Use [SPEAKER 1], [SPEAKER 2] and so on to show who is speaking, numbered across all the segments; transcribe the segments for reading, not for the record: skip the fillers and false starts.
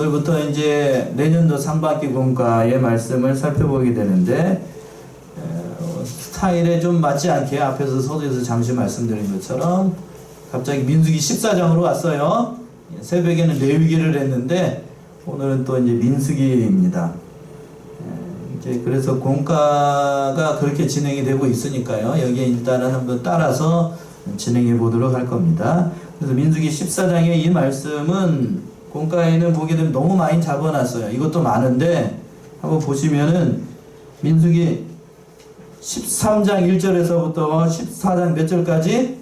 [SPEAKER 1] 오늘부터 이제 내년도 상반기 공과의 말씀을 살펴보게 되는데 스타일에 좀 맞지 않게 앞에서 서두에서 잠시 말씀드린 것처럼 갑자기 민수기 14장으로 왔어요. 새벽에는 레위기를 했는데 오늘은 또 이제 민수기입니다. 이제 그래서 공과가 그렇게 진행이 되고 있으니까요. 여기에 일단은 한번 따라서 진행해 보도록 할 겁니다. 그래서 민수기 14장의 이 말씀은 공과에는 보게 되면 너무 많이 잡아놨어요. 이것도 많은데 한번 보시면은 민수기 13장 1절에서부터 14장 몇 절까지?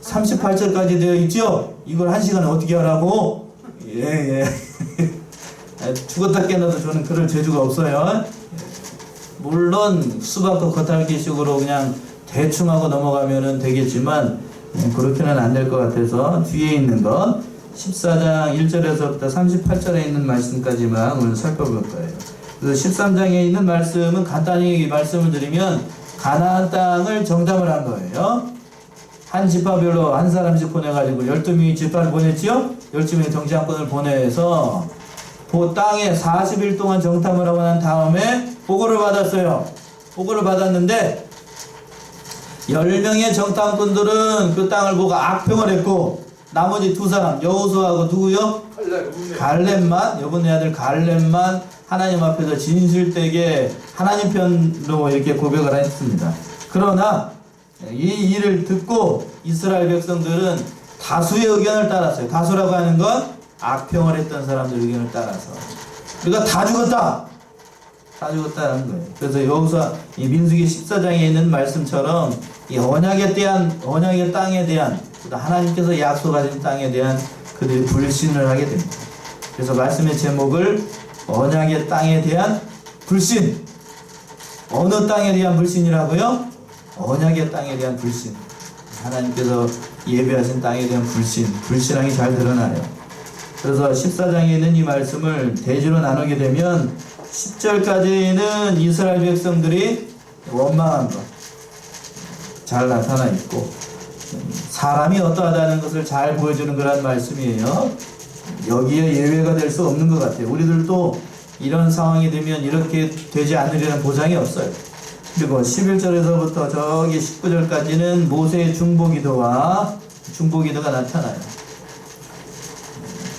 [SPEAKER 1] 38절까지 되어 있죠? 이걸 한 시간에 어떻게 하라고? 예. 죽었다 깨어나도 저는 그럴 재주가 없어요. 물론 수박도 겉핥기식으로 그냥 대충 하고 넘어가면 되겠지만 그렇게는 안 될 것 같아서 뒤에 있는 것 14장 1절에서부터 38절에 있는 말씀까지만 오늘 살펴볼 거예요. 그래서 13장에 있는 말씀은 간단히 말씀을 드리면 가나안 땅을 정탐을 한 거예요. 한 지파별로 한 사람씩 보내가지고 12명이 지파를 보냈지요? 12명의 정치장권을 보내서 그 땅에 40일 동안 정탐을 하고 난 다음에 보고를 받았어요. 보고를 받았는데 10명의 정탐꾼들은 그 땅을 보고 악평을 했고 나머지 두 사람 여호수아하고 누구요? 갈렙만 여분의 아들 갈렙만 하나님 앞에서 진실되게 하나님 편으로 이렇게 고백을 했습니다. 그러나 이 일을 듣고 이스라엘 백성들은 다수의 의견을 따랐어요. 다수라고 하는 건 악평을 했던 사람들 의견을 따라서 우리가 다 죽었다는 거예요. 그래서 여호수아 이 민수기 14장에 있는 말씀처럼 이 언약의 땅에 대한 하나님께서 약속하신 땅에 대한 그들이 불신을 하게 됩니다. 그래서 말씀의 제목을 언약의 땅에 대한 불신. 어느 땅에 대한 불신이라고요? 언약의 땅에 대한 불신. 하나님께서 예배하신 땅에 대한 불신앙이 잘 드러나요. 그래서 14장에 있는 이 말씀을 대주로 나누게 되면 10절까지는 이스라엘 백성들이 원망한 것 잘 나타나 있고 사람이 어떠하다는 것을 잘 보여주는 그런 말씀이에요. 여기에 예외가 될 수 없는 것 같아요. 우리들도 이런 상황이 되면 이렇게 되지 않으려는 보장이 없어요. 그리고 11절에서부터 저기 19절까지는 모세의 중보기도가 나타나요.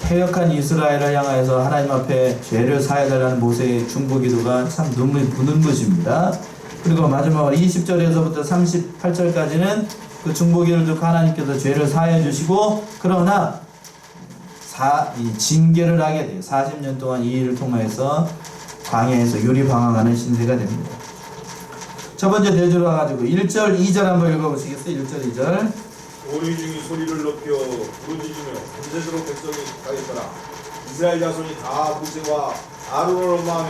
[SPEAKER 1] 패역한 이스라엘을 향하여서 하나님 앞에 죄를 사해달라는 모세의 중보기도가 참 눈물이 부는 것입니다. 그리고 마지막으로 20절에서부터 38절까지는 그 중보기를 듣고 하나님께서 죄를 사해 주시고 그러나 징계를 하게 돼요. 40년 동안 이 일을 통해서 광야에서 유리방황하는 신세가 됩니다. 첫 번째 대주로 와가지고 1절 2절 한번 읽어보시겠어요? 1절 2절
[SPEAKER 2] 온 회중이 소리를 높여 부르짖으며 밤새도록 백성이 가겠더라. 이스라엘 자손이 다 모세와 아론을 원망하며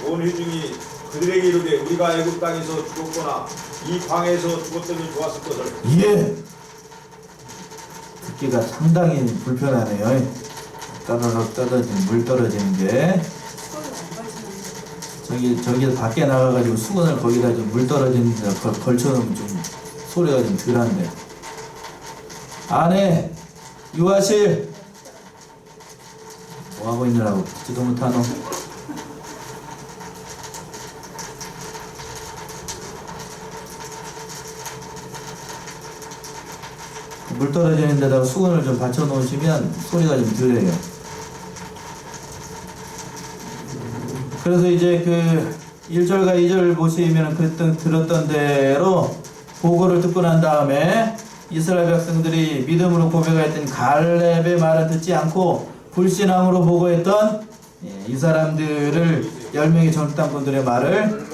[SPEAKER 2] 온 회중이 그들에게 이르되 우리가 애굽 땅에서 죽었거나 이 광야에서 죽었더니 좋았을 것을.
[SPEAKER 1] 예. 듣기가 상당히 불편하네요. 따다닥 떨어지는 물 떨어지는 게 저기 밖에 나가가지고 수건을 거기다 좀 물 떨어지는 데 걸쳐놓으면 좀 소리가 좀 덜한데. 안에 유아실 뭐하고 있느라고 듣지도 못하노. 물 떨어지는 데다가 수건을 좀 받쳐 놓으시면 소리가 좀 덜해요. 그래서 이제 그 1절과 2절 보시면 그때 들었던 대로 보고를 듣고 난 다음에 이스라엘 백성들이 믿음으로 고백했던 갈렙의 말을 듣지 않고 불신앙으로 보고했던 이 사람들을 10명의 정탐꾼들의 말을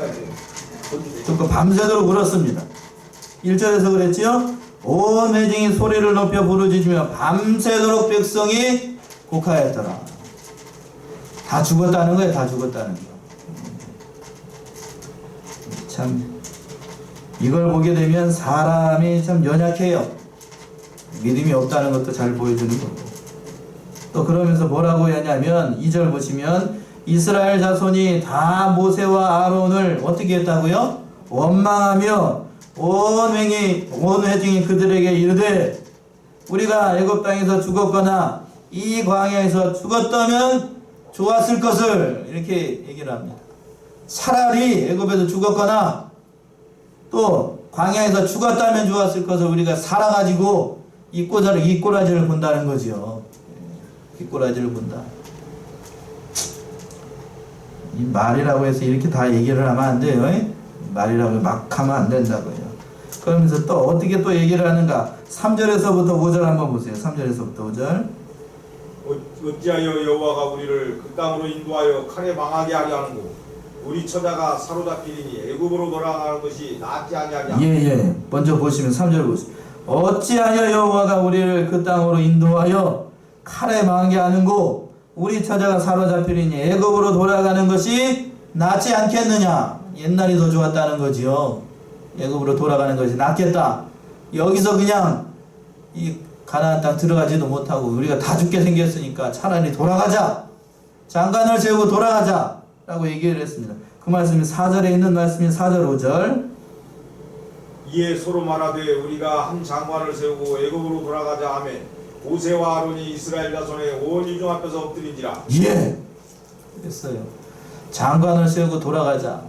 [SPEAKER 1] 듣고 밤새도록 울었습니다. 1절에서 그랬지요? 온 회중이 소리를 높여 부르짖으며 밤새도록 백성이 곡하였더라. 다 죽었다는 거예요. 다 죽었다는 거. 참 이걸 보게 되면 사람이 참 연약해요. 믿음이 없다는 것도 잘 보여주는 거고. 또 그러면서 뭐라고 하냐면 2절 보시면 이스라엘 자손이 다 모세와 아론을 어떻게 했다고요? 원망하며 온 회중이 그들에게 이르되 우리가 애굽 땅에서 죽었거나 이 광야에서 죽었다면 좋았을 것을 이렇게 얘기를 합니다. 차라리 애굽에서 죽었거나 또 광야에서 죽었다면 좋았을 것을 우리가 살아가지고 이 꼬라지를 본다는 거지요. 이 꼬라지를 본다. 이 말이라고 해서 이렇게 다 얘기를 하면 안 돼요. 말이라고 막 하면 안 된다고요. 그러면서 또 어떻게 또 얘기를 하는가? 3절에서부터 5절 한번 보세요. 3절에서부터 5절.
[SPEAKER 2] 어찌하여 여호와가 우리를 그 땅으로 인도하여 칼에 망하게 하려 하는고 우리 처자가 사로잡히리니 애굽으로 돌아가는 것이 낫지 아니하냐.
[SPEAKER 1] 예. 먼저 보시면 3절 보세요. 어찌하여 여호와가 우리를 그 땅으로 인도하여 칼에 망하게 하는고 우리 처자가 사로잡히리니 애굽으로 돌아가는 것이 낫지 않겠느냐. 옛날이 더 좋았다는 거지요. 애굽으로 돌아가는 것이 낫겠다. 여기서 그냥 이 가나안 땅 들어가지도 못하고 우리가 다 죽게 생겼으니까 차라리 돌아가자. 장관을 세우고 돌아가자 라고 얘기를 했습니다. 그 말씀이 4절에 있는 말씀이 4절 5절.
[SPEAKER 2] 이에 서로 말하되 우리가 한 장관을 세우고 애굽으로 돌아가자 하며 모세와 아론이 이스라엘 자손의 온 이중 앞에서 엎드린지라.
[SPEAKER 1] 예. 그랬어요. 장관을 세우고 돌아가자.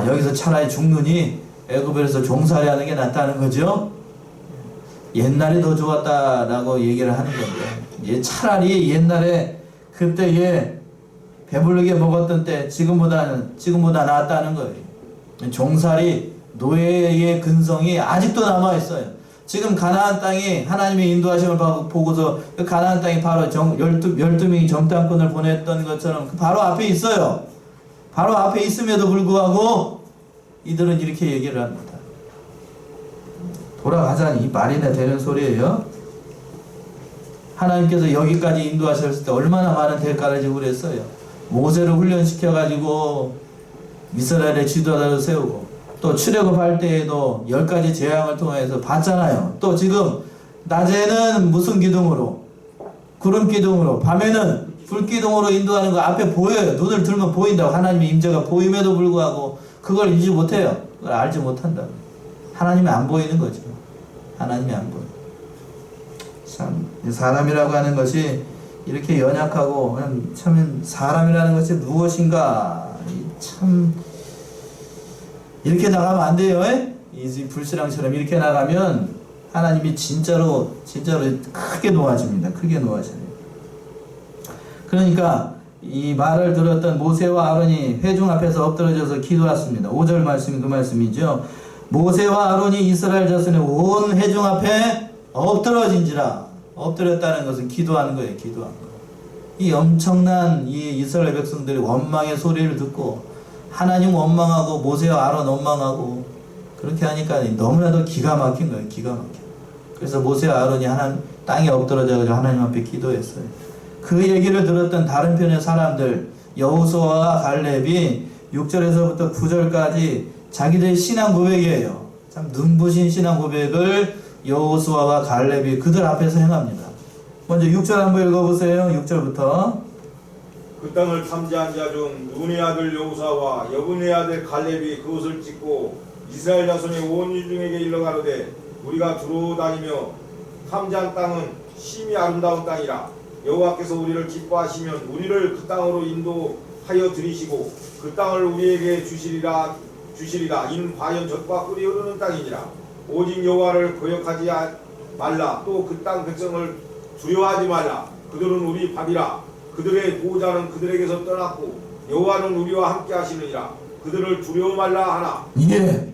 [SPEAKER 1] 여기서 차라리 죽느니 애굽에서 종살이 하는 게 낫다는 거죠. 옛날이 더 좋았다라고 얘기를 하는 건데, 차라리 옛날에 그때 배부르게 먹었던 때 지금보다 낫다는 거예요. 종살이 노예의 근성이 아직도 남아 있어요. 지금 가나안 땅이 하나님의 인도하심을 보고서 그 가나안 땅이 바로 12명이 정탐꾼을 보냈던 것처럼 바로 앞에 있어요. 바로 앞에 있음에도 불구하고 이들은 이렇게 얘기를 합니다. 돌아가자니 이 말이나 되는 소리예요. 하나님께서 여기까지 인도하셨을 때 얼마나 많은 대가를 지불했어요. 모세를 훈련시켜가지고 이스라엘의 지도자를 세우고 또 출애굽할 때에도 10가지 재앙을 통해서 봤잖아요. 또 지금 낮에는 무슨 기둥으로? 구름 기둥으로, 밤에는 불 기둥으로 인도하는 거 앞에 보여요. 눈을 들면 보인다고. 하나님의 임재가 보임에도 불구하고 그걸 인지 못해요. 그걸 알지 못한다고. 하나님이 안 보이는 거죠. 하나님이 안 보여. 참 사람이라고 하는 것이 이렇게 연약하고 참 사람이라는 것이 무엇인가 참 이렇게 나가면 안 돼요. 이 불신앙처럼 이렇게 나가면 하나님이 진짜로 크게 놓아집니다. 크게 놓아져요. 그러니까 이 말을 들었던 모세와 아론이 회중 앞에서 엎드러져서 기도했습니다. 5절 말씀이 그 말씀이죠. 모세와 아론이 이스라엘 자손의 온 회중 앞에 엎드러진지라. 엎드렸다는 것은 기도하는 거예요. 기도하는 거. 이 엄청난 이 이스라엘 백성들이 원망의 소리를 듣고 하나님 원망하고 모세와 아론 원망하고 그렇게 하니까 너무나도 기가 막힌 거예요. 기가 막혀. 그래서 모세와 아론이 땅에 엎드러져가지고 하나님 앞에 기도했어요. 그 얘기를 들었던 다른 편의 사람들 여호수아와 갈렙이 6절에서부터 9절까지 자기들의 신앙 고백이에요. 참 눈부신 신앙 고백을 여호수아와 갈렙이 그들 앞에서 행합니다. 먼저 6절 한번 읽어보세요. 6절부터.
[SPEAKER 2] 그 땅을 탐지한 자 중 눈의 아들 여호수아와 여분의 아들 갈렙이 그것을 찍고 이스라엘 자손의 온 이중에게 일러 가로되 우리가 두루 다니며 탐지한 땅은 심히 아름다운 땅이라 여호와께서 우리를 기뻐하시면 우리를 그 땅으로 인도하여 들이시고 그 땅을 우리에게 주시리라 이는 과연 젖과 꿀이 흐르는 땅이니라. 오직 여호와를 거역하지 말라. 또 그 땅 백성을 두려워하지 말라. 그들은 우리 밥이라. 그들의 보호자는 그들에게서 떠났고 여호와는 우리와 함께 하시느니라. 그들을 두려워 말라 하나.
[SPEAKER 1] 예.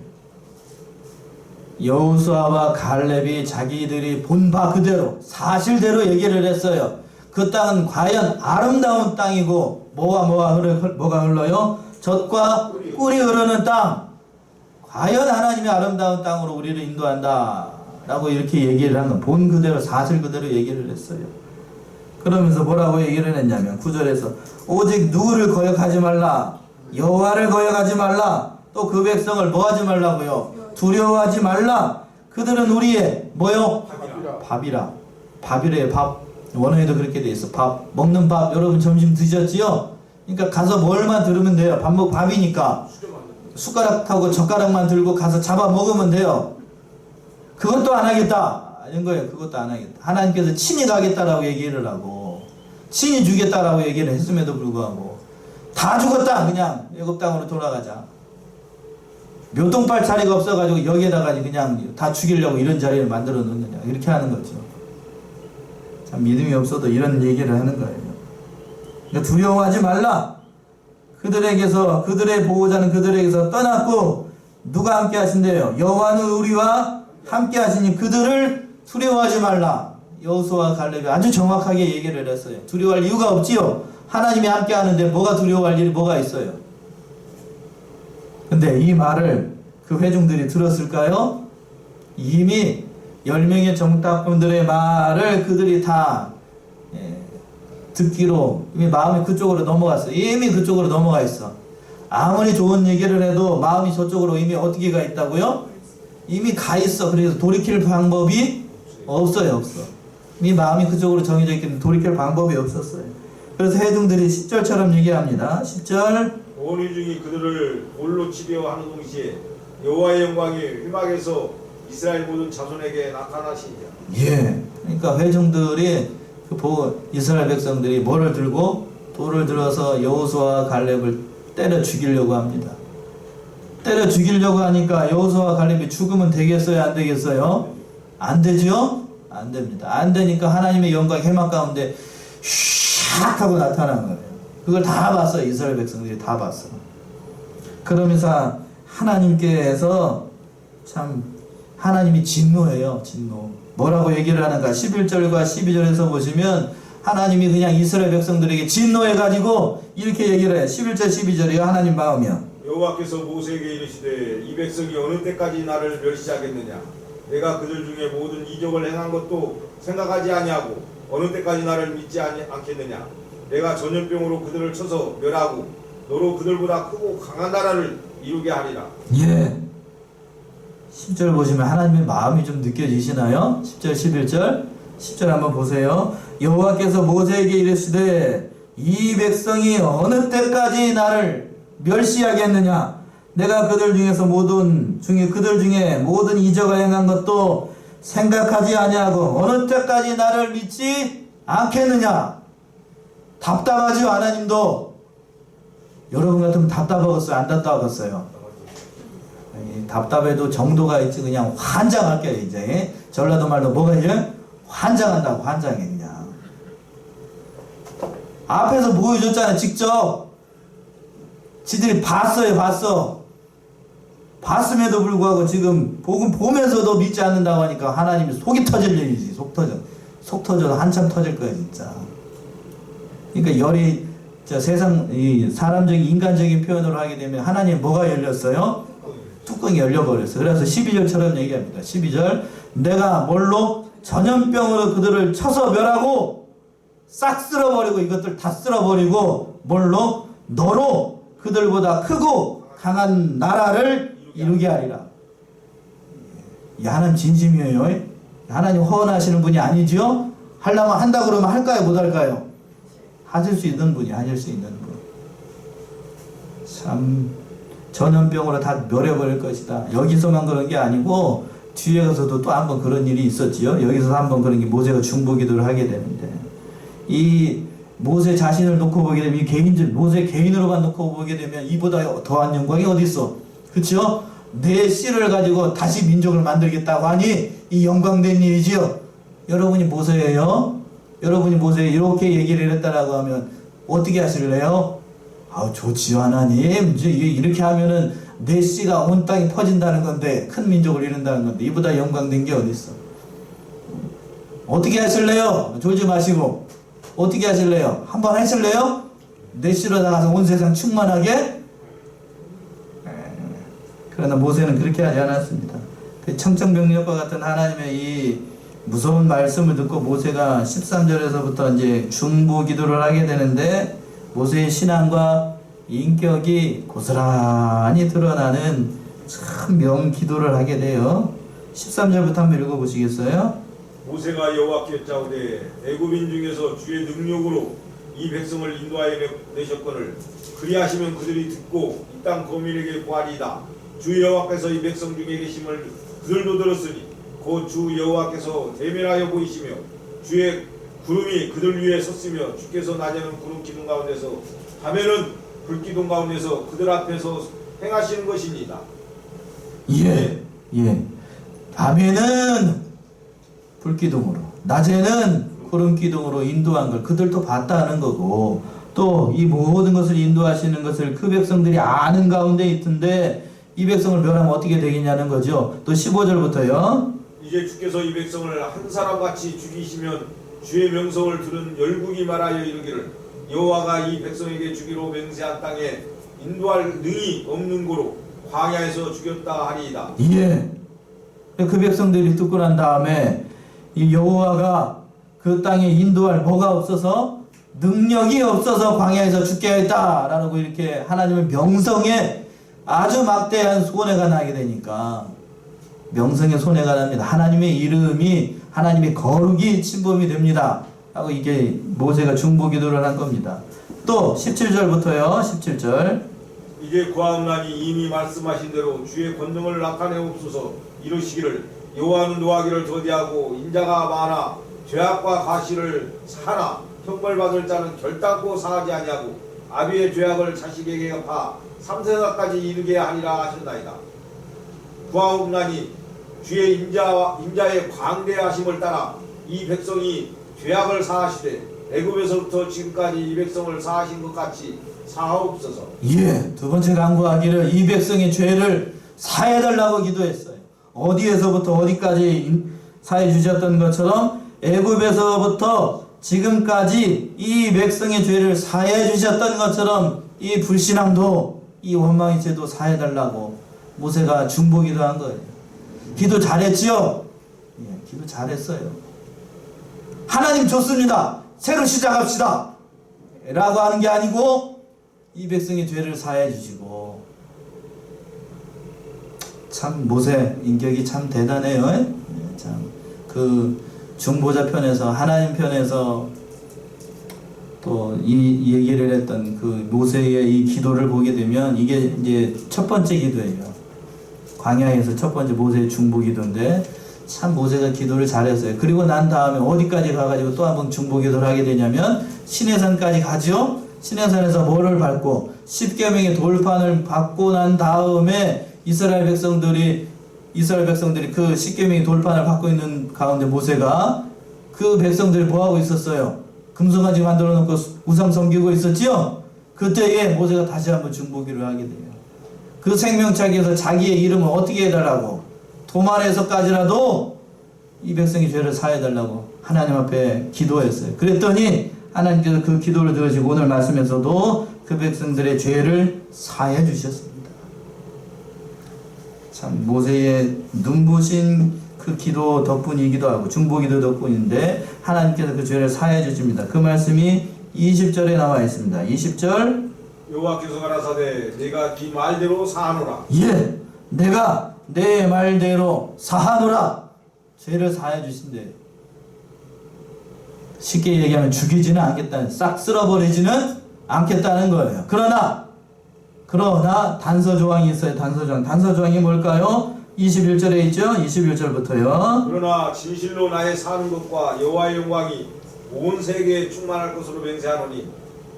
[SPEAKER 1] 여호수아와 갈렙이 자기들이 본 바 그대로 사실대로 얘기를 했어요. 그 땅은 과연 아름다운 땅이고 뭐가 흘러요? 젖과 꿀이 흐르는 땅. 과연 하나님의 아름다운 땅으로 우리를 인도한다 라고 이렇게 얘기를 한 건 본 그대로 사실 그대로 얘기를 했어요. 그러면서 뭐라고 얘기를 했냐면 9절에서 오직 누구를 거역하지 말라. 여호와를 거역하지 말라. 또 그 백성을 뭐하지 말라고요? 두려워하지 말라. 그들은 우리의 뭐요? 밥이라. 밥이래요. 밥. 원어에도 그렇게 돼 있어. 밥. 먹는 밥. 여러분 점심 드셨지요? 그러니까 가서 뭘만 들으면 돼요. 밥이니까 숟가락하고 젓가락만 들고 가서 잡아 먹으면 돼요. 그것도 안 하겠다. 아닌 거예요. 그것도 안 하겠다. 하나님께서 친히 가겠다라고 얘기를 하고 친히 주겠다라고 얘기를 했음에도 불구하고 다 죽었다 그냥 애굽 땅으로 돌아가자. 묘동팔 자리가 없어가지고 여기에다가 그냥 다 죽이려고 이런 자리를 만들어 놓느냐 이렇게 하는 거죠. 참 믿음이 없어도 이런 얘기를 하는 거예요. 그러니까 두려워하지 말라. 그들에게서 그들의 보호자는 그들에게서 떠났고 누가 함께 하신대요? 여호와는 우리와 함께 하시니 그들을 두려워하지 말라. 여호수아와 갈렙이 아주 정확하게 얘기를 했어요. 두려워할 이유가 없지요. 하나님이 함께 하는데 뭐가 두려워할 일이 뭐가 있어요? 근데 이 말을 그 회중들이 들었을까요? 이미 10명의 정탐꾼들의 말을 그들이 다 듣기로 이미 마음이 그쪽으로 넘어갔어. 이미 그쪽으로 넘어가 있어. 아무리 좋은 얘기를 해도 마음이 저쪽으로 이미 어떻게 가 있다고요? 이미 가 있어. 그래서 돌이킬 방법이 없어요. 없어. 이미 마음이 그쪽으로 정해져 있기 때문에 돌이킬 방법이 없었어요. 그래서 회중들이 10절처럼 얘기합니다. 10절
[SPEAKER 2] 온 회중이 그들을 돌로 치려 하는 동시에 여호와의 영광이 회막에서 이스라엘 모든 자손에게 나타나시니라.
[SPEAKER 1] 예. 그러니까 회중들이 이스라엘 백성들이 뭐를 들고 돌을 들어서 여호수아와 갈렙을 때려 죽이려고 합니다. 때려 죽이려고 하니까 여호수아와 갈렙이 죽으면 되겠어요? 안 되겠어요? 안 되죠? 안 됩니다. 안 되니까 하나님의 영광 해막 가운데 샥 하고 나타난 거예요. 그걸 다 봤어요. 이스라엘 백성들이 다 봤어. 그러면서 하나님께서 참 하나님이 진노해요. 진노. 뭐라고 얘기를 하는가? 11절과 12절에서 보시면 하나님이 그냥 이스라엘 백성들에게 진노해가지고 이렇게 얘기를 해요. 11절 12절이요. 하나님 마음이요.
[SPEAKER 2] 여호와께서 모세에게 이르시되 이 백성이 어느 때까지 나를 멸시하겠느냐? 내가 그들 중에 모든 이적을 행한 것도 생각하지 아니하고 어느 때까지 나를 믿지 않겠느냐? 내가 전염병으로 그들을 쳐서 멸하고 너로 그들보다 크고 강한 나라를 이루게 하리라.
[SPEAKER 1] 예. 10절 보시면 하나님의 마음이 좀 느껴지시나요? 10절 11절 10절 한번 보세요. 여호와께서 모세에게 이르시되 이 백성이 어느 때까지 나를 멸시하겠느냐? 내가 그들 중에 모든 이적을 행한 것도 생각하지 아니하고 어느 때까지 나를 믿지 않겠느냐? 답답하죠. 하나님도. 여러분 같으면 답답하겠어요? 안 답답하겠어요? 답답해도 정도가 있지. 그냥 환장할 게요. 이제 전라도 말로 뭐가 이제 환장한다고. 환장해 그냥. 앞에서 보여줬잖아요. 직접 지들이 봤어요. 봤음에도 불구하고 지금 복음 보면서도 믿지 않는다고 하니까 하나님이 속이 터질 일이지. 속 터져도 한참 터질 거예요 진짜. 그러니까 열이 사람적인 인간적인 표현으로 하게 되면 하나님 뭐가 열렸어요? 뚜껑이 열려버렸어요. 그래서 12절처럼 얘기합니다. 12절 내가 뭘로? 전염병으로 그들을 쳐서 멸하고 싹 쓸어버리고 이것들 다 쓸어버리고 뭘로? 너로 그들보다 크고 강한 나라를 이루게 하리라. 하나님 진심이에요. 하나님 허언하시는 분이 아니지요? 하려면 한다 그러면 할까요? 못 할까요? 하실 수 있는 분이 하실 수 있는 분. 참 전염병으로 다 멸해버릴 것이다. 여기서만 그런 게 아니고 뒤에 가서도 또 한 번 그런 일이 있었지요. 여기서 한 번 그런 게 모세가 중보기도를 하게 되는데 이 모세 자신을 놓고 보게 되면 이 모세 개인으로만 놓고 보게 되면 이보다 더한 영광이 어디 있어? 그렇죠? 내 씨를 가지고 다시 민족을 만들겠다고 하니 이 영광된 일이지요. 여러분이 모세예요. 여러분이 모세에 이렇게 얘기를 했다라고 하면 어떻게 하실래요? 좋지요 하나님. 이렇게 하면은 내 씨가 온 땅에 퍼진다는 건데 큰 민족을 이룬다는 건데 이보다 영광된 게 어디 있어? 어떻게 하실래요? 졸지 마시고 어떻게 하실래요? 한번 하실래요? 내 씨로 나가서 온 세상 충만하게? 그러나 모세는 그렇게 하지 않았습니다. 그 청천벽력과 같은 하나님의 이 무서운 말씀을 듣고 모세가 13절에서부터 이제 중보 기도를 하게 되는데 모세의 신앙과 인격이 고스란히 드러나는 참 명기도를 하게 돼요. 13절부터 한번 읽어보시겠어요?
[SPEAKER 2] 모세가 여호와께 짜오되 애굽인 중에서 주의 능력으로 이 백성을 인도하여 내셨거늘 그리하시면 그들이 듣고 이 땅 거민에게 구하리이다. 주 여호와께서 이 백성 중에 계심을 그들도 들었으니 곧 주 여호와께서 대면하여 보이시며 주의 구름이 그들 위에 섰으며 주께서 낮에는 구름 기둥 가운데서 밤에는 불 기둥 가운데서 그들 앞에서 행하시는 것이니이다.
[SPEAKER 1] 예, 예. 밤에는 불기둥으로, 낮에는 구름 기둥으로 인도한 걸 그들도 봤다는 거고, 또 이 모든 것을 인도하시는 것을 그 백성들이 아는 가운데 있던데 이 백성을 멸하면 어떻게 되겠냐는 거죠. 또 15절부터요.
[SPEAKER 2] 이제 주께서 이 백성을 한 사람같이 죽이시면 주의 명성을 들은 열국이 말하여 이르기를 여호와가 이 백성에게 주기로 맹세한 땅에 인도할 능이 없는 고로 광야에서 죽였다 하리이다.
[SPEAKER 1] 예. 그 백성들이 듣고 난 다음에 이 여호와가 그 땅에 인도할 뭐가 없어서, 능력이 없어서 광야에서 죽게 했다라고 이렇게 하나님의 명성에 아주 막대한 손해가 나게 되니까, 명성에 손해가 납니다. 하나님의 이름이, 하나님의 거룩이 침범이 됩니다 하고 이게 모세가 중보기도를 한 겁니다. 또 17절부터요. 17절.
[SPEAKER 2] 이제 구하옵나니 이미 말씀하신 대로 주의 권능을 나타내옵소서. 이르시기를 여호와는 노하기를 더디하고 인자가 많아 죄악과 가시를 사나 형벌받을 자는 결단코 사하지 아니하고 아비의 죄악을 자식에게 갚아 3세까지 이르게 하리라 하셨나이다. 구하옵나니 주의 인자의 광대하심을 따라 이 백성이 죄악을 사하시되 애굽에서부터 지금까지 이 백성을 사하신 것 같이 사하옵소서.
[SPEAKER 1] 예, 두 번째 간구하기를 이 백성의 죄를 사해달라고 기도했어요. 어디에서부터 어디까지 사해 주셨던 것처럼 애굽에서부터 지금까지 이 백성의 죄를 사해 주셨던 것처럼 이 불신앙도, 이 원망의 죄도 사해달라고 모세가 중보기도한 거예요. 기도 잘했지요? 예, 기도 잘했어요. 하나님 좋습니다. 새로 시작합시다 라고 하는 게 아니고 이 백성의 죄를 사해 주시고, 참 모세 인격이 참 대단해요. 예, 참 그 중보자 편에서, 하나님 편에서 또 이 얘기를 했던 그 모세의 이 기도를 보게 되면 이게 이제 첫 번째 기도예요. 광야에서 첫 번째 모세의 중보 기도인데 참 모세가 기도를 잘했어요. 그리고 난 다음에 어디까지 가가지고 또 한번 중보 기도를 하게 되냐면 시내산까지 가죠. 시내산에서 뭐를 밟고 십계명의 돌판을 받고 난 다음에 이스라엘 백성들이 그 십계명의 돌판을 받고 있는 가운데 모세가 그 백성들이 뭐하고 있었어요? 금송아지 만들어 놓고 우상 섬기고 있었지요? 그때에 모세가 다시 한번 중보기를 하게 돼요. 그 생명차기에서 자기의 이름을 어떻게 해달라고, 도만에서까지라도 이 백성의 죄를 사해달라고 하나님 앞에 기도했어요. 그랬더니 하나님께서 그 기도를 들으시고 오늘 말씀에서도 그 백성들의 죄를 사해 주셨습니다. 참 모세의 눈부신 그 기도 덕분이기도 하고 중보기도 덕분인데 하나님께서 그 죄를 사해 주십니다. 그 말씀이 20절에 나와 있습니다. 20절.
[SPEAKER 2] 여호와께서 가라사대 내가 네 말대로 사하노라.
[SPEAKER 1] 예, 내가 내 말대로 사하노라. 죄를 사해 주신대. 쉽게 얘기하면 죽이지는 않겠다는, 싹 쓸어버리지는 않겠다는 거예요. 그러나 단서 조항이 있어요. 단서 조항이 뭘까요? 21절에 있죠. 21절부터요.
[SPEAKER 2] 그러나 진실로 나의 사는 것과 여호와의 영광이 온 세계에 충만할 것으로 맹세하노니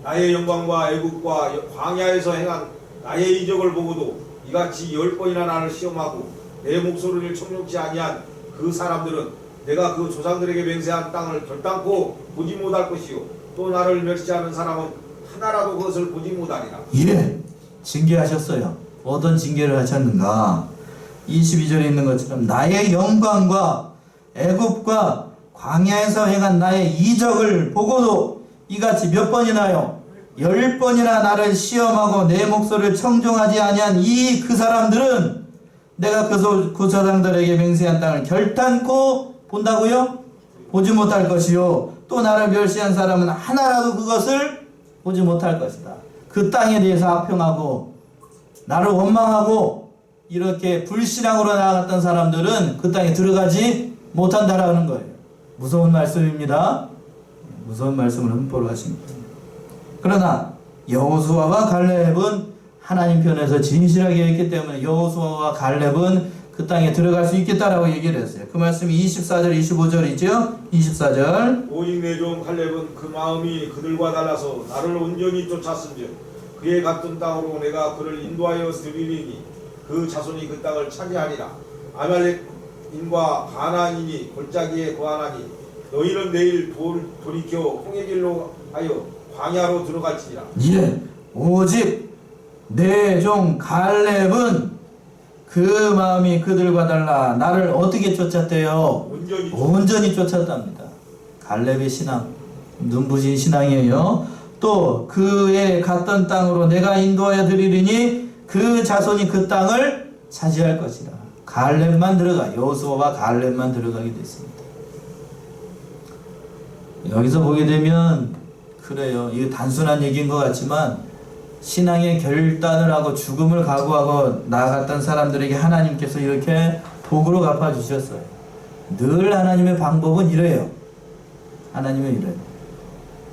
[SPEAKER 2] 나의 영광과 애국과 광야에서 행한 나의 이적을 보고도 이같이 10번이나 나를 시험하고 내 목소리를 청룡치 아니한 그 사람들은 내가 그 조상들에게 맹세한 땅을 결단코 보지 못할 것이요 또 나를 멸시하는 사람은 하나라도 그것을 보지 못하리라.
[SPEAKER 1] 예, 징계하셨어요. 어떤 징계를 하셨는가? 22절에 있는 것처럼 나의 영광과 애굽과 광야에서 행한 나의 이적을 보고도 이같이 몇 번이나요? 10번이나 나를 시험하고 내 목소리를 청종하지 아니한 그 사람들은 내가 그 조상들에게 맹세한 땅을 결단코 본다고요? 보지 못할 것이요 또 나를 멸시한 사람은 하나라도 그것을 보지 못할 것이다. 그 땅에 대해서 악평하고 나를 원망하고 이렇게 불신앙으로 나아갔던 사람들은 그 땅에 들어가지 못한다라는 거예요. 무서운 말씀입니다. 무서운 말씀을 흠포로 하십니다. 그러나 여호수아와 갈렙은 하나님 편에서 진실하게 했기 때문에 여호수아와 갈렙은 그 땅에 들어갈 수 있겠다라고 얘기를 했어요. 그 말씀이 24절 25절이죠. 24절
[SPEAKER 2] 오직 내 종 칼렙은 그 마음이 그들과 달라서 나를 온전히 쫓았은즉 그의 같은 땅으로 내가 그를 인도하여 드리리니 그 자손이 그 땅을 차지하리라. 아말렉인과 가나안인이 골짜기에 거하나니 너희는 내일 돌이켜 홍해 길로 하여 광야로 들어갈지니라.
[SPEAKER 1] 예, 오직 내 종 갈렙은 그 마음이 그들과 달라 나를 어떻게 쫓았대요? 온전히 쫓았답니다. 갈렙의 신앙, 눈부신 신앙이에요. 또 그의 갔던 땅으로 내가 인도하여 드리리니 그 자손이 그 땅을 차지할 것이라. 갈렙만 들어가, 여호수아와 갈렙만 들어가게 됐습니다. 여기서 보게 되면 그래요. 이거 단순한 얘기인 것 같지만 신앙의 결단을 하고 죽음을 각오하고 나아갔던 사람들에게 하나님께서 이렇게 복으로 갚아주셨어요. 늘 하나님의 방법은 이래요. 하나님은 이래요.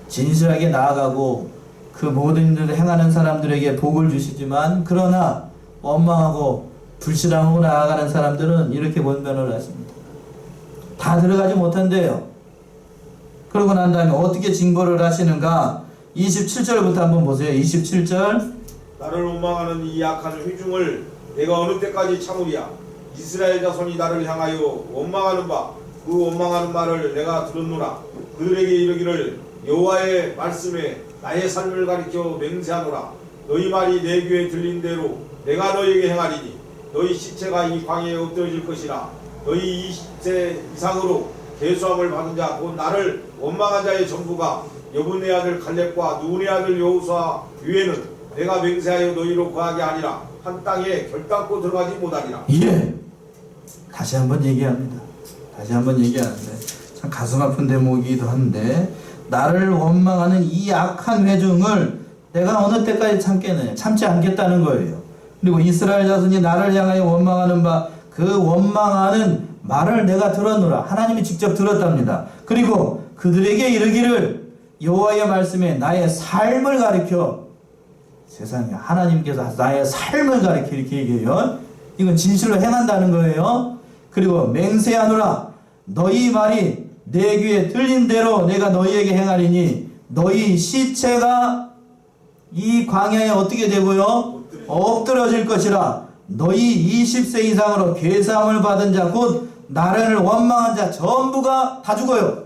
[SPEAKER 1] 진실하게 나아가고 그 모든 일을 행하는 사람들에게 복을 주시지만 그러나 원망하고 불신앙하고 나아가는 사람들은 이렇게 본변을 하십니다. 다 들어가지 못한대요. 그러고 난 다음에 어떻게 징벌을 하시는가? 27절부터 한번 보세요. 27절
[SPEAKER 2] 나를 원망하는 이 약한 회중을 내가 어느 때까지 참으리야. 이스라엘 자손이 나를 향하여 원망하는 바 그 원망하는 말을 내가 들었노라. 그들에게 이르기를 여호와의 말씀에 나의 삶을 가리켜 맹세하노라. 너희 말이 내 귀에 들린 대로 내가 너희에게 행하리니 너희 시체가 이 광야에 엎드러질 것이라. 너희 20세 이상으로 계수함을 받은 자 곧 나를 원망한 자의 전부가 여분의 아들 갈렙과 눈의 아들 여호수아 위에는 내가 맹세하여 너희로 거하게 하리라. 한 땅에 결단코 들어가지 못하리라.
[SPEAKER 1] 예. 다시 한번 얘기합니다. 다시 한번 얘기하는데 참 가슴 아픈 대목이기도 한데 나를 원망하는 이 악한 회중을 내가 어느 때까지 참겠느냐. 참지 않겠다는 거예요. 그리고 이스라엘 자손이 나를 향하여 원망하는 바 그 원망하는 말을 내가 들었노라. 하나님이 직접 들었답니다. 그리고 그들에게 이르기를 여호와의 말씀에 나의 삶을 가리켜. 세상에 하나님께서 나의 삶을 가리켜 이렇게 얘기해요. 이건 진실로 행한다는 거예요. 그리고 맹세하노라. 너희 말이 내 귀에 들린 대로 내가 너희에게 행하리니 너희 시체가 이 광야에 어떻게 되고요? 엎드러질 것이라. 너희 20세 이상으로 괴사함을 받은 자 곧 나를 원망한 자 전부가 다 죽어요.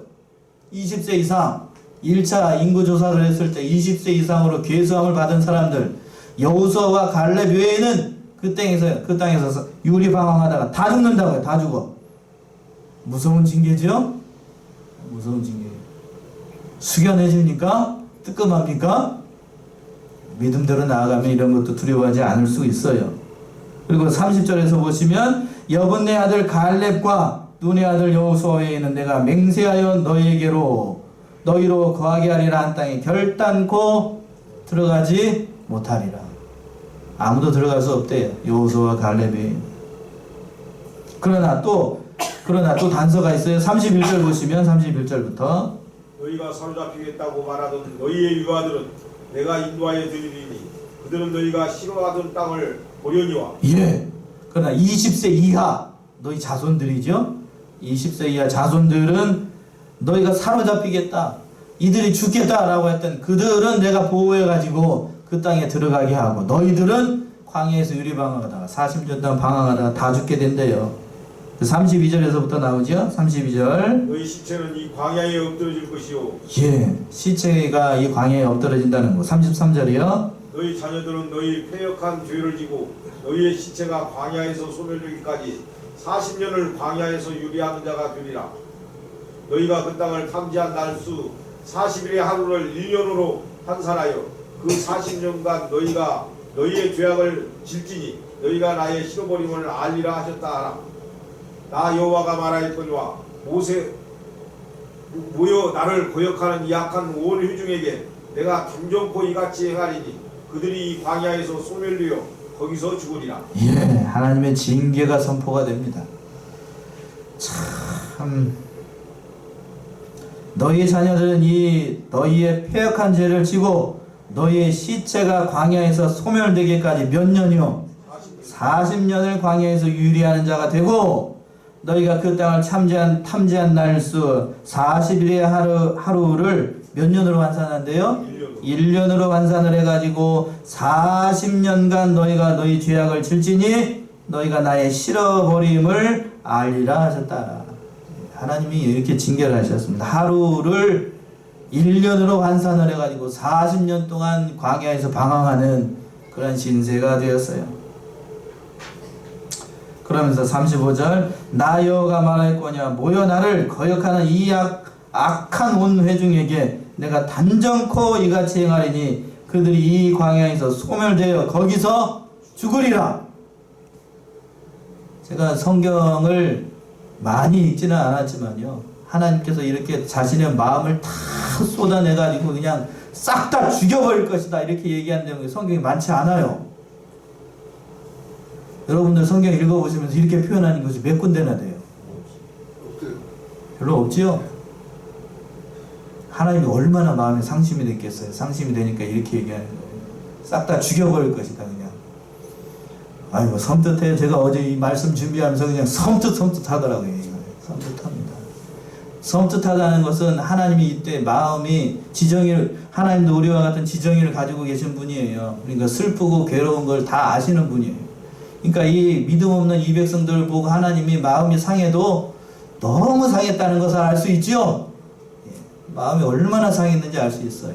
[SPEAKER 1] 20세 이상 1차 인구조사를 했을 때 20세 이상으로 괴수함을 받은 사람들 여호수아와 갈렙 외에는 그 땅에서 유리방황하다가 다 죽는다고요. 다 죽어. 무서운 징계죠? 무서운 징계. 숙연해집니까? 뜨끔합니까? 믿음대로 나아가면 이런 것도 두려워하지 않을 수 있어요. 그리고 30절에서 보시면 여분네 아들 갈렙과 눈의 아들 여호수아 외에는 내가 맹세하여 너희로 거하게 하리라 한 땅에 결단코 들어가지 못하리라. 아무도 들어갈 수 없대요. 여호수아와 갈렙이. 그러나 또 단서가 있어요. 31절 보시면 31절부터
[SPEAKER 2] 너희가 사로잡히겠다고 말하던 너희의 유아들은 내가 인도하여 드리리니 그들은 너희가 싫어하던 땅을 보려니와.
[SPEAKER 1] 예. 그러나 20세 이하 너희 자손들이죠. 20세 이하 자손들은 너희가 사로잡히겠다. 이들이 죽겠다라고 했던 그들은 내가 보호해가지고 그 땅에 들어가게 하고 너희들은 광야에서 유리방황하다가 40년 동안 방황하다가 다 죽게 된대요. 32절에서부터 나오죠. 32절.
[SPEAKER 2] 너희 시체는 이 광야에 엎드러질 것이요.
[SPEAKER 1] 예. 시체가 이 광야에 엎드러진다는 거. 33절이요.
[SPEAKER 2] 너희 자녀들은 너희 패역한 죄를 지고 너희의 시체가 광야에서 소멸되기까지 40년을 광야에서 유리하는 자가 되리라. 너희가 그 땅을 탐지한 날수 40일의 하루를 1년으로 환산하여 그 40년간 너희가 너희의 죄악을 질지니 너희가 나의 실어버림을 알리라 하셨다 하라. 나 여호와가 말하였거니와 모여 나를 거역하는 이 악한 온 회중에게 내가 경정코 이같이 행하리니 그들이 이 광야에서 소멸되어 거기서 죽으리라.
[SPEAKER 1] 예, 하나님의 징계가 선포가 됩니다. 참 너희 자녀들은 이 너희의 패역한 죄를 지고 너희의 시체가 광야에서 소멸되기까지 몇 년이요? 40년을 광야에서 유리하는 자가 되고 너희가 그 땅을 탐지한 날수 40일의 하루를 몇 년으로 환산한대요? 1년으로 환산을 해가지고 40년간 너희가 너희 죄악을 질지니 너희가 나의 싫어버림을 알리라 하셨다. 하나님이 이렇게 징계를 하셨습니다. 하루를 1년으로 환산을 해가지고 40년 동안 광야에서 방황하는 그런 신세가 되었어요. 그러면서 35절 나 여호와가 말하였거냐 모여 나를 거역하는 이 악한 온 회중에게 내가 단정코 이같이 행하리니 그들이 이 광야에서 소멸되어 거기서 죽으리라. 제가 성경을 많이 읽지는 않았지만요, 하나님께서 이렇게 자신의 마음을 다 쏟아내가지고 그냥 싹 다 죽여버릴 것이다 이렇게 얘기하는 내용이 성경이 많지 않아요. 여러분들 성경 읽어보시면서 이렇게 표현하는 것이 몇 군데나 돼요? 별로 없지요? 하나님이 얼마나 마음에 상심이 됐겠어요. 상심이 되니까 이렇게 얘기하는 거예요. 싹 다 죽여버릴 것이다 그냥. 아이고 섬뜩해요. 제가 어제 이 말씀 준비하면서 그냥 섬뜩하더라고요. 섬뜩합니다. 섬뜩하다는 것은 하나님이 이때 마음이 하나님도 우리와 같은 지정의를 가지고 계신 분이에요. 그러니까 슬프고 괴로운 걸 다 아시는 분이에요. 그러니까 이 믿음 없는 이 백성들을 보고 하나님이 마음이 상해도 너무 상했다는 것을 알 수 있죠. 마음이 얼마나 상했는지 알 수 있어요.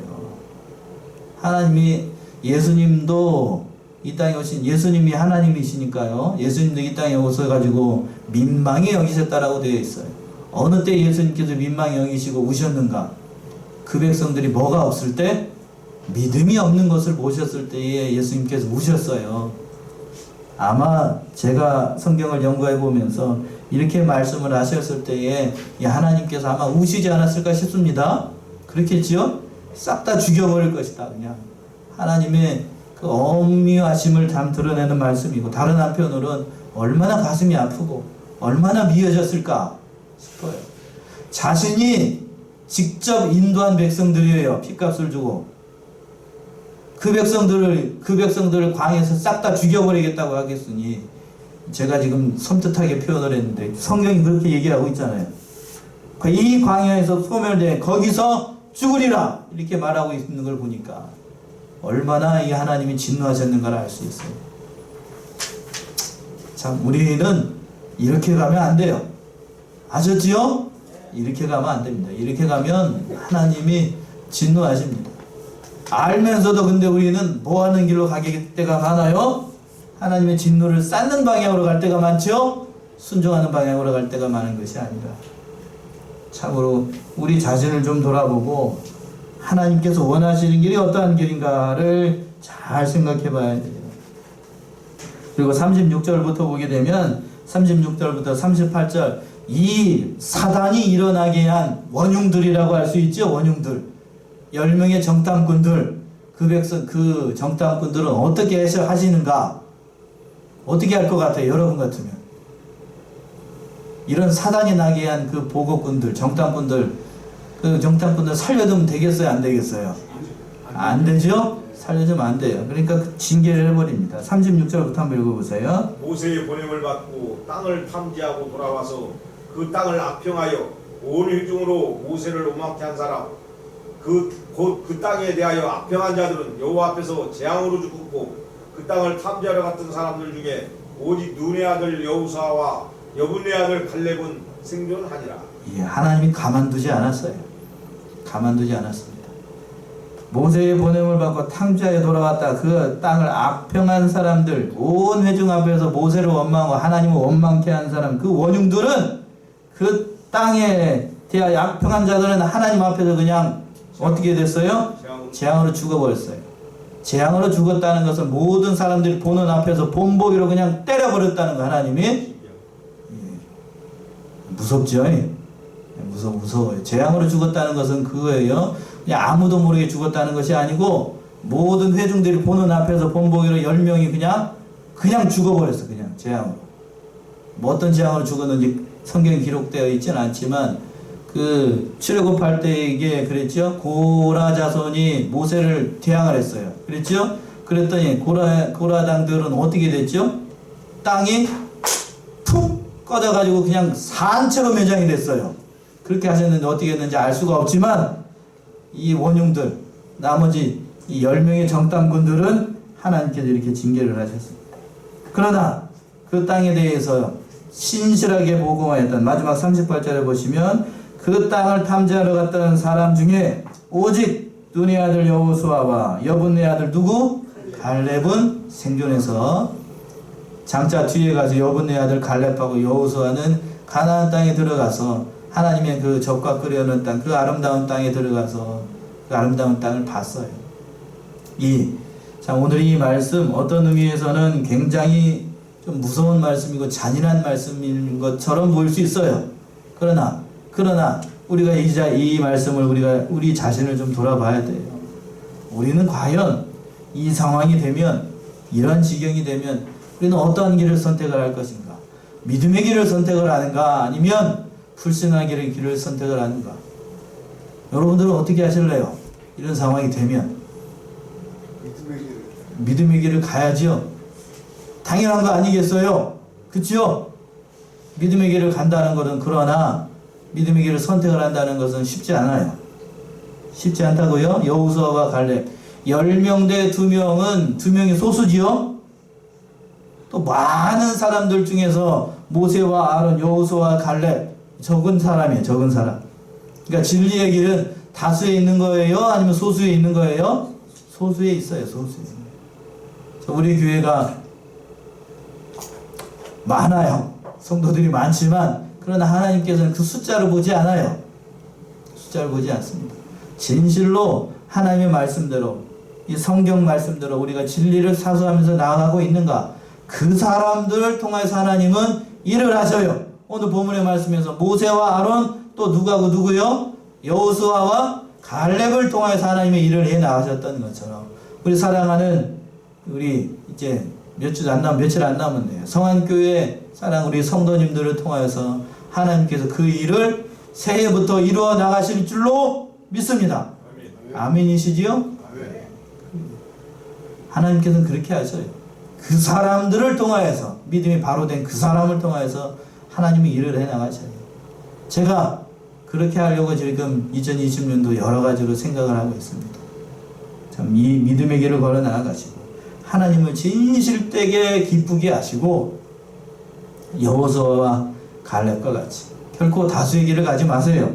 [SPEAKER 1] 하나님이 예수님도 이 땅에 오신 예수님이 하나님이시니까요. 예수님도 이 땅에 오셔가지고 민망히 여기셨다라고 되어 있어요. 어느 때 예수님께서 민망히 여기시고 우셨는가? 그 백성들이 뭐가 없을 때? 믿음이 없는 것을 보셨을 때에 예수님께서 우셨어요. 아마 제가 성경을 연구해 보면서 이렇게 말씀을 하셨을 때에 하나님께서 아마 우시지 않았을까 싶습니다. 그렇겠지요? 싹 다 죽여버릴 것이다 그냥. 하나님의 그 엄미하심을 참 드러내는 말씀이고, 다른 한편으로는 얼마나 가슴이 아프고 얼마나 미워졌을까 싶어요. 자신이 직접 인도한 백성들이에요. 핏값을 주고 그 백성들을 광야에서 싹 다 죽여버리겠다고 하겠으니, 제가 지금 섬뜩하게 표현을 했는데 성경이 그렇게 얘기하고 있잖아요. 이 광야에서 소멸돼 거기서 죽으리라 이렇게 말하고 있는 걸 보니까 얼마나 이 하나님이 진노하셨는가를 알 수 있어요. 참 우리는 이렇게 가면 안 돼요. 아셨지요? 이렇게 가면 안 됩니다. 이렇게 가면 하나님이 진노하십니다. 알면서도 근데 우리는 뭐 하는 길로 가게 때가 많아요? 하나님의 진노를 쌓는 방향으로 갈 때가 많죠? 순종하는 방향으로 갈 때가 많은 것이 아니라, 참으로 우리 자신을 좀 돌아보고 하나님께서 원하시는 길이 어떠한 길인가를 잘 생각해 봐야 돼요. 그리고 36절부터 보게 되면 36절부터 38절 이 사단이 일어나게 한 원흉들이라고 할 수 있죠. 원흉들 10명의 정탐꾼들, 그 정탐꾼들은 어떻게 하시는가? 어떻게 할 것 같아요? 여러분 같으면 이런 사단이 나게 한 그 보고꾼들, 정탐꾼들, 그 정탐꾼들 살려두면 되겠어요? 안 되겠어요? 안 되죠? 살려주면 안 돼요. 그러니까 그 징계를 해버립니다. 36절부터 한번 읽어보세요.
[SPEAKER 2] 모세의 보냄을 받고 땅을 탐지하고 돌아와서 그 땅을 악평하여 온 회중으로 모세를 오만케 한 사람, 곧 그 땅에 대하여 악평한 자들은 여호와 앞에서 재앙으로 죽고, 그 땅을 탐지하러 갔던 사람들 중에 오직 눈의 아들 여호수아와 여분의 아들 갈렙은 생존하니라.
[SPEAKER 1] 예, 하나님이 가만두지 않았어요. 가만두지 않았습니다. 모세의 보냄을 받고 탐지하여 돌아왔다. 그 땅을 악평한 사람들, 온 회중 앞에서 모세를 원망하고 하나님을 원망케 한 사람, 그 원흉들은 그 땅에 대하여 악평한 자들은 하나님 앞에서 그냥 어떻게 됐어요? 재앙으로 죽어버렸어요. 재앙으로 죽었다는 것은 모든 사람들이 보는 앞에서 본보기로 그냥 때려버렸다는 거. 하나님이 무섭죠? 무서워요. 재앙으로 죽었다는 것은 그거예요. 그냥 아무도 모르게 죽었다는 것이 아니고 모든 회중들이 보는 앞에서 본보기로 10명이 그냥 죽어버렸어. 그냥 재앙으로. 뭐 어떤 재앙으로 죽었는지 성경에 기록되어 있지는 않지만, 그 출애굽할 때 이게 그랬죠. 고라 자손이 모세를 대항을 했어요. 그랬죠. 그랬더니 고라당들은 어떻게 됐죠? 땅이 푹 꺼져가지고 그냥 산채로 매장이 됐어요. 그렇게 하셨는데 어떻게 했는지 알 수가 없지만 이 원흉들 나머지 이 10명의 정탐꾼들은 하나님께서 이렇게 징계를 하셨습니다. 그러나 그 땅에 대해서 신실하게 보고하였던 마지막 38절에 보시면 그 땅을 탐지하러 갔던 사람 중에 오직 눈의 아들 여호수아와 여분의 아들 누구? 갈렙은 생존해서 장차 뒤에 가서 여분의 아들 갈렙하고 여호수아는 가나안 땅에 들어가서 하나님의 그 적과 끓여놓은 땅, 그 아름다운 땅에 들어가서 그 아름다운 땅을 봤어요. 자, 오늘 이 말씀 어떤 의미에서는 굉장히 좀 무서운 말씀이고 잔인한 말씀인 것처럼 보일 수 있어요. 그러나 우리가 이 말씀을 우리 자신을 좀 돌아봐야 돼요. 우리는 과연 이 상황이 되면, 이런 지경이 되면 우리는 어떠한 길을 선택을 할 것인가? 믿음의 길을 선택을 하는가? 아니면 불신의 길을 선택을 하는가? 여러분들은 어떻게 하실래요? 이런 상황이 되면 믿음의 길을 가야지요. 당연한 거 아니겠어요? 그치요? 믿음의 길을 간다는 것은, 그러나 믿음의 길을 선택을 한다는 것은 쉽지 않아요. 쉽지 않다고요? 여호수아와 갈렙 10명 대 2명은 2명이 소수지요? 또 많은 사람들 중에서 모세와 아론, 여호수아와 갈렙 적은 사람이에요. 적은 사람. 그러니까 진리의 길은 다수에 있는 거예요? 아니면 소수에 있는 거예요? 소수에 있어요. 소수에. 우리 교회가 많아요. 성도들이 많지만 그러나 하나님께서는 그 숫자를 보지 않아요. 숫자를 보지 않습니다. 진실로 하나님의 말씀대로, 이 성경 말씀대로 우리가 진리를 사수하면서 나아가고 있는가? 그 사람들을 통해서 하나님은 일을 하셔요. 오늘 본문의 말씀에서 모세와 아론, 또 누구요? 여호수아와 갈렙을 통해서 하나님의 일을 해 나가셨던 것처럼 우리 사랑하는 우리 이제 며칠 안 남았네요. 성안교회 사랑 우리 성도님들을 통하여서 하나님께서 그 일을 새해부터 이루어 나가실 줄로 믿습니다. 아멘이시지요? 하나님께서는 그렇게 하셔요. 그 사람들을 통하여서, 믿음이 바로 된 그 사람을 통하여서 하나님이 일을 해 나가셔요. 제가 그렇게 하려고 지금 2020년도 여러 가지로 생각을 하고 있습니다. 참 이 믿음의 길을 걸어 나아가시고 하나님을 진실되게 기쁘게 하시고 여호수아와 갈렙과 같이 결코 다수의 길을 가지 마세요.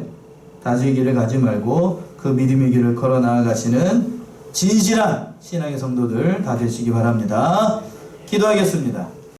[SPEAKER 1] 다수의 길을 가지 말고 그 믿음의 길을 걸어 나아가시는 진실한 신앙의 성도들 다 되시기 바랍니다. 기도하겠습니다.